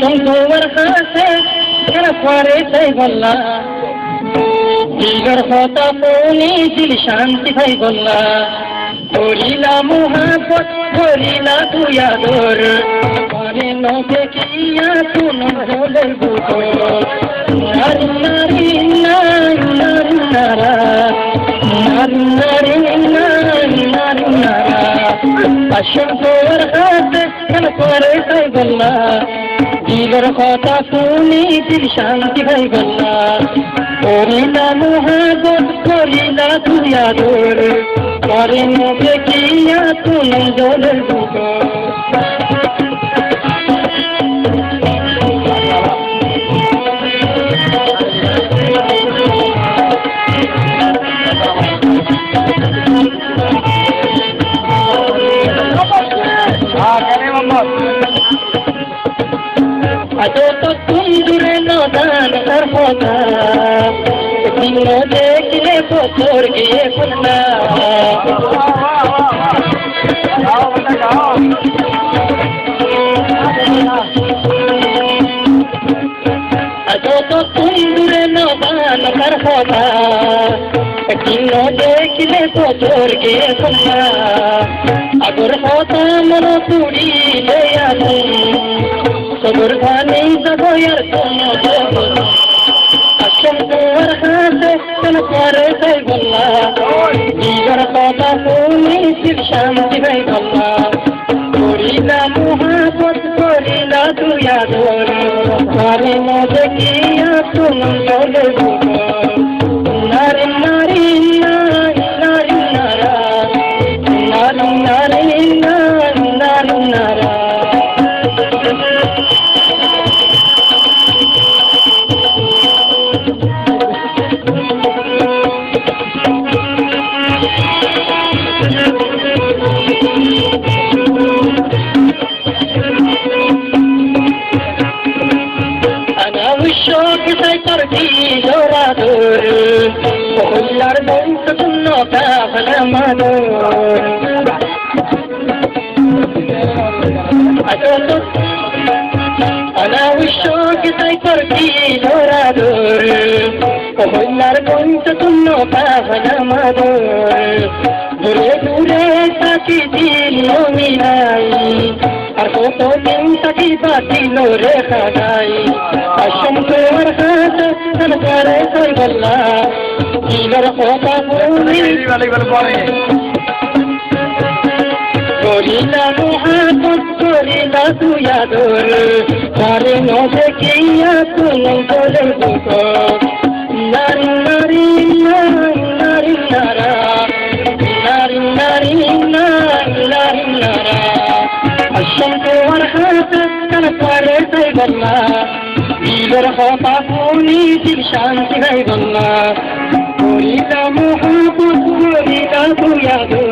তোমার হাতে করে তাই বললা দিলর কথা বলি দিল শান্তি ভাই বললা করিলা মোহাবত করিলা তুই আদর মানে নকে কিয়া তুন হলে বুঝো নারী নারী নারী নারী নারা নারী নারী নারী নারী নারা আসল তোর হাতে করে তাই বললা দিলর কথা শুনি দিল শান্তি ভাই বললা করিলা মোহাবত করিলা তুই আদর করে নকে কিয়া তুন জলের বুঝো আজো তো সুন্দরে নদান তার কথা দিন দেখলে বছর গিয়ে খুলনা আজো তো সুন্দরে নদান তার কথা দিন দেখলে বছর গিয়ে খুলনা আগর কথা মন তুড়ি দেয়ালু সবর ভানি জবয়ার কোনো জবর আসল তোর হাতে কোন করে তাই বললা দিলর কথা শুনি দিল শান্তি ভাই বললা করিলা মোহাবত করিলা তুই আদর করে মজে কিয়া তুন চলে বুঝো নারী নারী নারী নারী নারা নারী নারী নারী নারী নারা তোর দিলরা দূর কল্লার বংশ শূন্য কাফলা মাদুর অনাবশ্যক তাই তোর দিলরা দূর কল্লার বংশ শূন্য কাফলা মাদুর দূরে দূরে তাকি দিল মিলাই আর কত দিন তাকি বাতিল রে খাগাই আসম তোর হাতে করে তাই বললা দিলর কথা বলি করিলা মোহাবত করিলা তুই আদর করে নজে কিয়া তুন বলে বুঝো নারী নারী নারী নারী নারা নারী নারী নারী নারী নারা আসম তোর হাতে করে তাই বললা দিলর কথা শুনি দিল শান্তি ভাই বললা করিলা মোহাবত করিলা তুই আদর